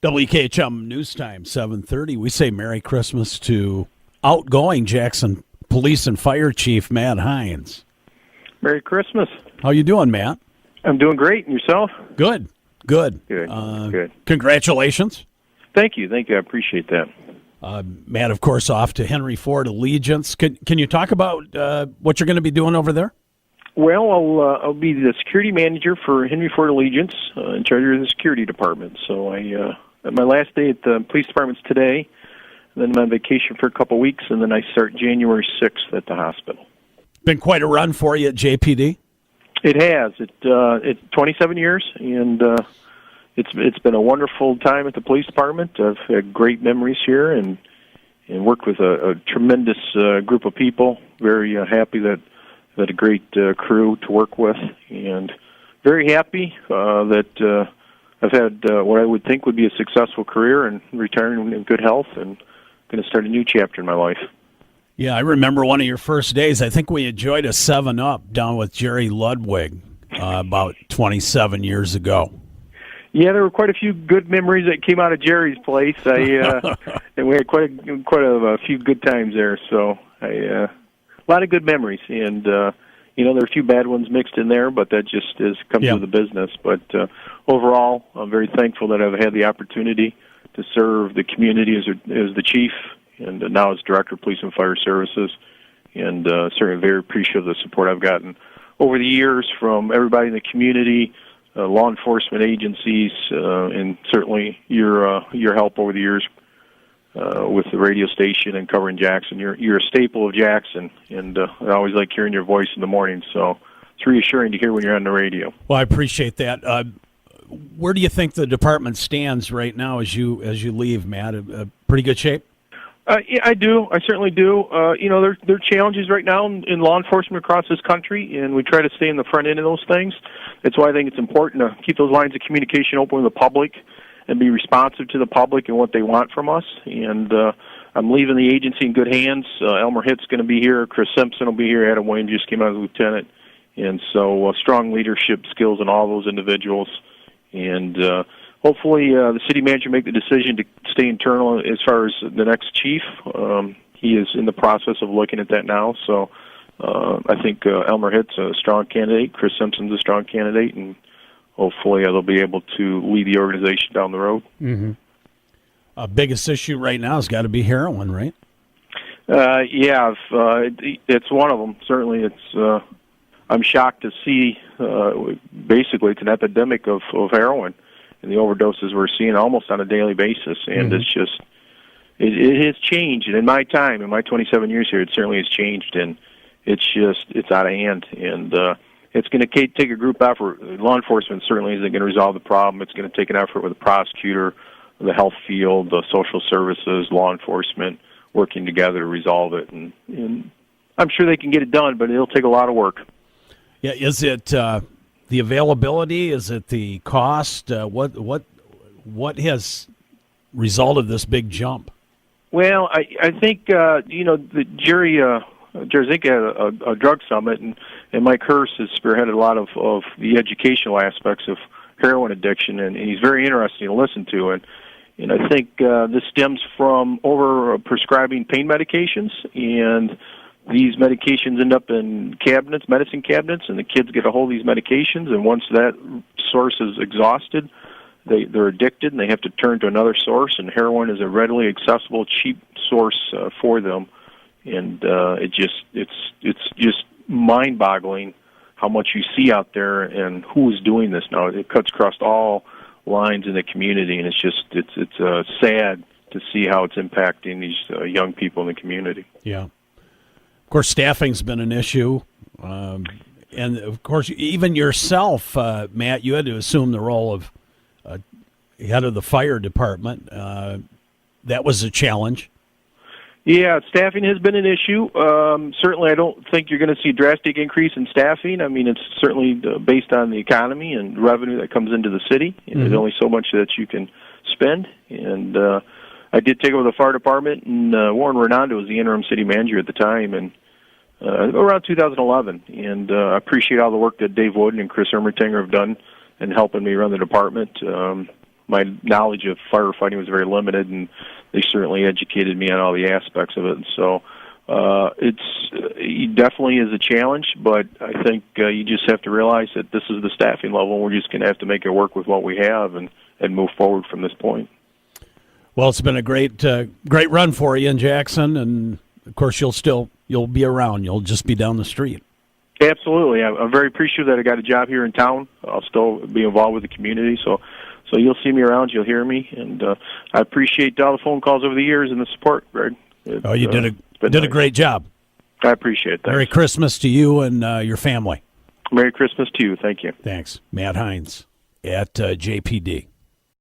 WKHM News Time, 7:30. We say Merry Christmas to outgoing Jackson Police and Fire Chief Matt Hines. Merry Christmas. How you doing, Matt? I'm doing great. And yourself? Good. Good. Congratulations. Thank you. I appreciate that. Matt, of course, off to Henry Ford Allegiance. Can you talk about what you're going to be doing over there? Well, I'll be the security manager for Henry Ford Allegiance, in charge of the security department. So my last day at the police department's today. Then I'm on vacation for a couple weeks, and then I start January 6th at the hospital. Been quite a run for you at JPD. It has. It's 27 years, and it's been a wonderful time at the police department. I've had great memories here, and worked with a tremendous group of people. Very happy that I've had a great crew to work with, and very happy that I've had what I would think would be a successful career and retiring in good health, and going to start a new chapter in my life. Yeah, I remember one of your first days. I think we enjoyed a 7-Up down with Jerry Ludwig about 27 years ago. Yeah, there were quite a few good memories that came out of Jerry's place. And we had quite a few good times there. So a lot of good memories, and there are a few bad ones mixed in there, but that just comes with the business. But overall, I'm very thankful that I've had the opportunity to serve the community as the chief, and now as director of police and fire services, and certainly very appreciative of the support I've gotten over the years from everybody in the community, law enforcement agencies, and certainly your help over the years with the radio station and covering Jackson. You're a staple of Jackson, and I always like hearing your voice in the morning. So it's reassuring to hear when you're on the radio. Well, I appreciate that. Where do you think the department stands right now as you leave, Matt? Pretty good shape? Yeah, I do. I certainly do. There are challenges right now in law enforcement across this country, and we try to stay in the front end of those things. That's why I think it's important to keep those lines of communication open with the public and be responsive to the public and what they want from us. And I'm leaving the agency in good hands. Elmer Hitt's going to be here. Chris Simpson will be here. Adam Wayne just came out as lieutenant. And so strong leadership skills in all those individuals. And hopefully the city manager make the decision to stay internal as far as the next chief. He is in the process of looking at that now. So I think Elmer Hitt's a strong candidate. Chris Simpson's a strong candidate. And hopefully they'll be able to lead the organization down the road. Mm-hmm. Biggest issue right now has got to be heroin, right? It's one of them. Certainly it's... I'm shocked to see, basically, it's an epidemic of heroin and the overdoses we're seeing almost on a daily basis. And it's just, it has changed. And in my time, in my 27 years here, it certainly has changed. And it's out of hand. And it's going to take a group effort. Law enforcement certainly isn't going to resolve the problem. It's going to take an effort with the prosecutor, the health field, the social services, law enforcement, working together to resolve it. And I'm sure they can get it done, but it'll take a lot of work. Yeah, is it the availability? Is it the cost? What has resulted this big jump? Well, I think the Jerry Zink had a drug summit, and Mike Hurst has spearheaded a lot of the educational aspects of heroin addiction, and he's very interesting to listen to. And I think this stems from over prescribing pain medications, and these medications end up in medicine cabinets, and the kids get a hold of these medications, and once that source is exhausted, they're addicted, and they have to turn to another source, and heroin is a readily accessible, cheap source for them. And it's just mind-boggling how much you see out there and who is doing this now. It cuts across all lines in the community, and it's sad to see how it's impacting these young people in the community. Yeah. Of course, staffing's been an issue, and of course, even yourself, Matt, you had to assume the role of head of the fire department. That was a challenge. Yeah, staffing has been an issue. Certainly, I don't think you're going to see a drastic increase in staffing. I mean, it's certainly based on the economy and revenue that comes into the city. And There's only so much that you can spend. And I did take over the fire department, and Warren Renando was the interim city manager at the time, and around 2011. And I appreciate all the work that Dave Wooden and Chris Ermatinger have done in helping me run the department. my knowledge of firefighting was very limited, and they certainly educated me on all the aspects of it. And so it definitely is a challenge, but I think you just have to realize that this is the staffing level, and we're just going to have to make it work with what we have and move forward from this point. Well, it's been a great run for you in Jackson, and of course you'll be around. You'll just be down the street. Absolutely. I'm very appreciative that I got a job here in town. I'll still be involved with the community, so you'll see me around, you'll hear me, and I appreciate all the phone calls over the years and the support, Greg. You did a great job. I appreciate that. Merry Christmas to you and your family. Merry Christmas to you. Thank you. Thanks. Matt Hines at JPD.